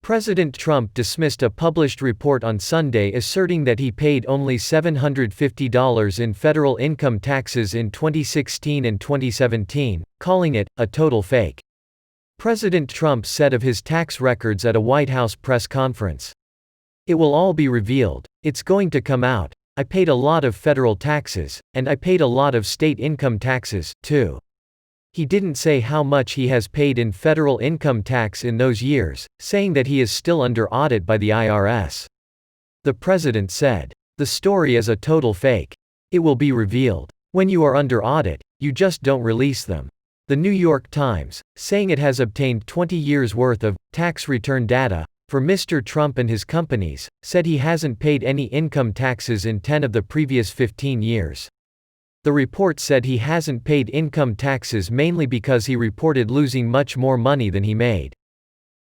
President Trump dismissed a published report on Sunday asserting that he paid only $750 in federal income taxes in 2016 and 2017, calling it a total fake. President Trump said of his tax records at a White House press conference, "It will all be revealed. It's going to come out. I paid a lot of federal taxes, and I paid a lot of state income taxes, too." He didn't say how much he has paid in federal income tax in those years, saying that he is still under audit by the IRS. The president said, "The story is a total fake. It will be revealed. When you are under audit, you just don't release them." The New York Times, saying it has obtained 20 years' worth of tax return data for Mr. Trump and his companies, said he hasn't paid any income taxes in 10 of the previous 15 years. The report said he hasn't paid income taxes mainly because he reported losing much more money than he made.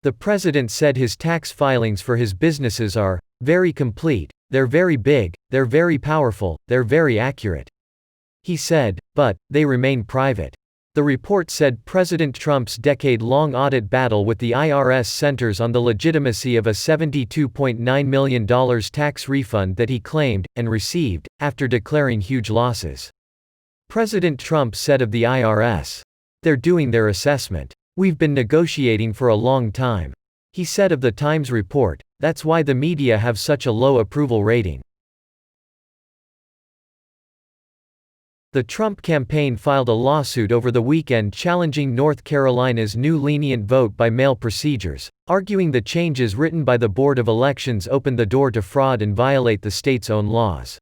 The president said his tax filings for his businesses are very complete, they're very big, they're very powerful, they're very accurate. He said, but they remain private. The report said President Trump's decade-long audit battle with the IRS centers on the legitimacy of a $72.9 million tax refund that he claimed and received after declaring huge losses. President Trump said of the IRS, "They're doing their assessment. We've been negotiating for a long time." He said of the Times report, "That's why the media have such a low approval rating." The Trump campaign filed a lawsuit over the weekend challenging North Carolina's new lenient vote-by-mail procedures, arguing the changes written by the Board of Elections open the door to fraud and violate the state's own laws.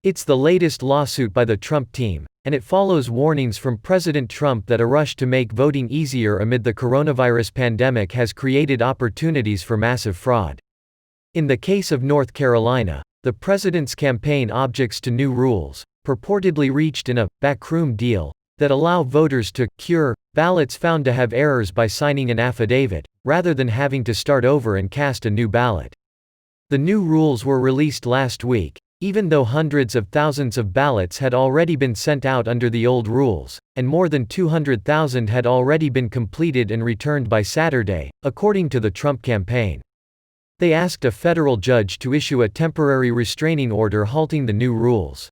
It's the latest lawsuit by the Trump team, and it follows warnings from President Trump that a rush to make voting easier amid the coronavirus pandemic has created opportunities for massive fraud. In the case of North Carolina, the president's campaign objects to new rules, purportedly reached in a backroom deal, that allow voters to cure ballots found to have errors by signing an affidavit, rather than having to start over and cast a new ballot. The new rules were released last week, even though hundreds of thousands of ballots had already been sent out under the old rules, and more than 200,000 had already been completed and returned by Saturday, according to the Trump campaign. They asked a federal judge to issue a temporary restraining order halting the new rules.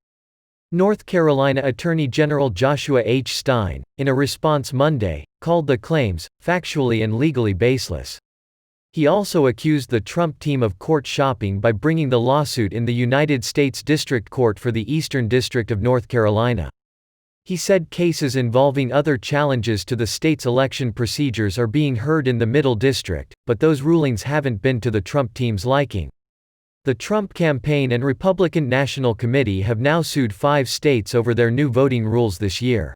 North Carolina Attorney General Joshua H. Stein, in a response Monday, called the claims factually and legally baseless. He also accused the Trump team of court shopping by bringing the lawsuit in the United States District Court for the Eastern District of North Carolina. He said cases involving other challenges to the state's election procedures are being heard in the Middle District, but those rulings haven't been to the Trump team's liking. The Trump campaign and Republican National Committee have now sued 5 states over their new voting rules this year.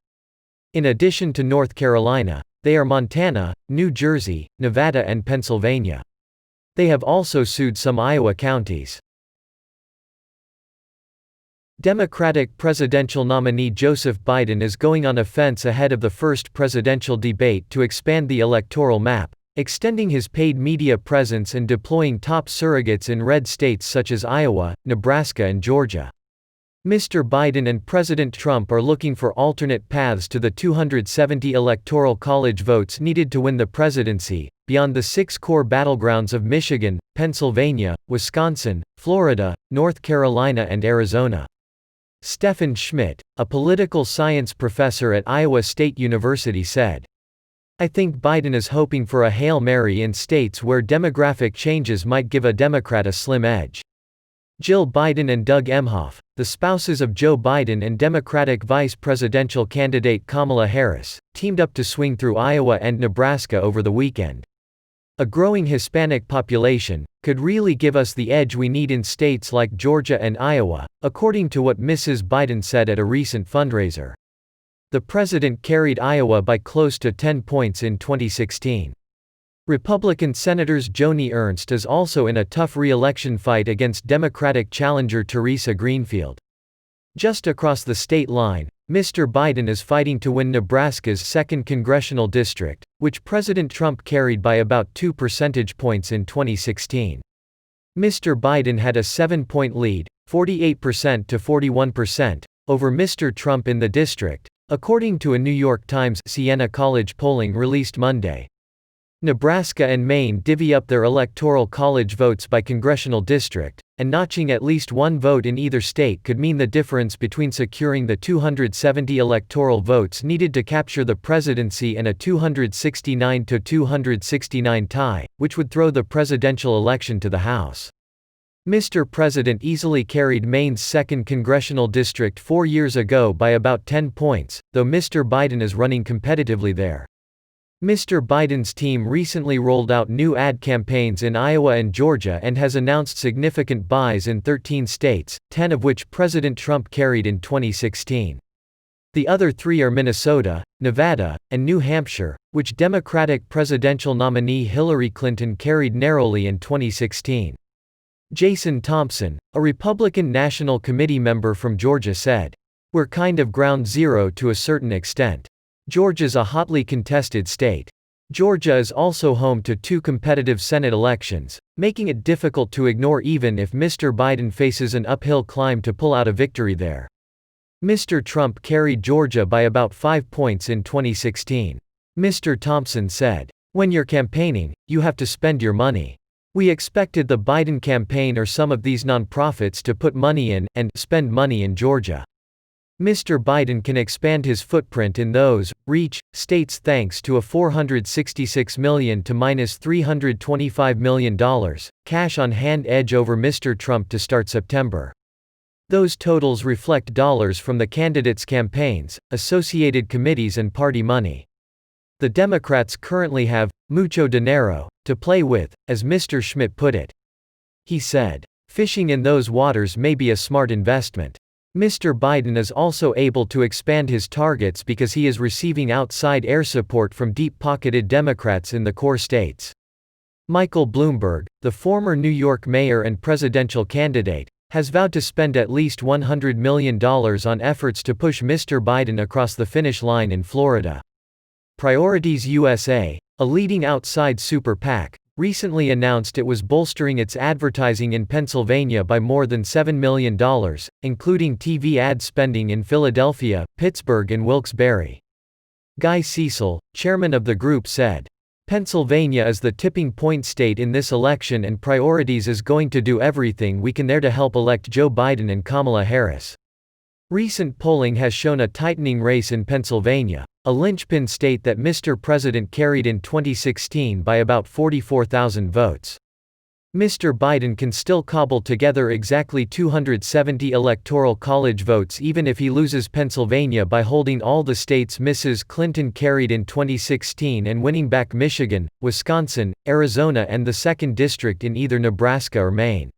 In addition to North Carolina, they are Montana, New Jersey, Nevada and Pennsylvania. They have also sued some Iowa counties. Democratic presidential nominee Joseph Biden is going on offense ahead of the first presidential debate to expand the electoral map, extending his paid media presence and deploying top surrogates in red states such as Iowa, Nebraska and Georgia. Mr. Biden and President Trump are looking for alternate paths to the 270 electoral college votes needed to win the presidency, beyond the 6 core battlegrounds of Michigan, Pennsylvania, Wisconsin, Florida, North Carolina and Arizona. Stephen Schmidt, a political science professor at Iowa State University said, "I think Biden is hoping for a Hail Mary in states where demographic changes might give a Democrat a slim edge." Jill Biden and Doug Emhoff, the spouses of Joe Biden and Democratic vice presidential candidate Kamala Harris, teamed up to swing through Iowa and Nebraska over the weekend. "A growing Hispanic population could really give us the edge we need in states like Georgia and Iowa," according to what Mrs. Biden said at a recent fundraiser. The president carried Iowa by close to 10 points in 2016. Republican Senators Joni Ernst is also in a tough re-election fight against Democratic challenger Teresa Greenfield. Just across the state line, Mr. Biden is fighting to win Nebraska's 2nd congressional district, which President Trump carried by about 2 percentage points in 2016. Mr. Biden had a 7-point lead, 48% to 41%, over Mr. Trump in the district, according to a New York Times Siena College polling released Monday. Nebraska and Maine divvy up their electoral college votes by congressional district, and notching at least one vote in either state could mean the difference between securing the 270 electoral votes needed to capture the presidency and a 269-269 tie, which would throw the presidential election to the House. Mr. President easily carried Maine's 2nd congressional district 4 years ago by about 10 points, though Mr. Biden is running competitively there. Mr. Biden's team recently rolled out new ad campaigns in Iowa and Georgia and has announced significant buys in 13 states, 10 of which President Trump carried in 2016. The other 3 are Minnesota, Nevada, and New Hampshire, which Democratic presidential nominee Hillary Clinton carried narrowly in 2016. Jason Thompson, a Republican National Committee member from Georgia said, "We're kind of ground zero to a certain extent. Georgia's a hotly contested state. Georgia is also home to 2 competitive Senate elections, making it difficult to ignore even if Mr. Biden faces an uphill climb to pull out a victory there." Mr. Trump carried Georgia by about 5 points in 2016. Mr. Thompson said, "When you're campaigning, you have to spend your money. We expected the Biden campaign or some of these nonprofits to put money in, and spend money in Georgia. Mr. Biden can expand his footprint in those reach states thanks to a $466 million to $325 million cash on hand edge over Mr. Trump to start September. Those totals reflect dollars from the candidates' campaigns, associated committees and party money. The Democrats currently have mucho dinero to play with, as Mr. Schmidt put it. He said, "Fishing in those waters may be a smart investment." Mr. Biden is also able to expand his targets because he is receiving outside air support from deep-pocketed Democrats in the core states. Michael Bloomberg, the former New York mayor and presidential candidate, has vowed to spend at least $100 million on efforts to push Mr. Biden across the finish line in Florida. Priorities USA, a leading outside super PAC, recently announced it was bolstering its advertising in Pennsylvania by more than $7 million, including TV ad spending in Philadelphia, Pittsburgh and Wilkes-Barre. Guy Cecil, chairman of the group said, "Pennsylvania is the tipping point state in this election and Priorities is going to do everything we can there to help elect Joe Biden and Kamala Harris." Recent polling has shown a tightening race in Pennsylvania, a linchpin state that Mr. President carried in 2016 by about 44,000 votes. Mr. Biden can still cobble together exactly 270 electoral college votes even if he loses Pennsylvania by holding all the states Mrs. Clinton carried in 2016 and winning back Michigan, Wisconsin, Arizona and the 2nd district in either Nebraska or Maine.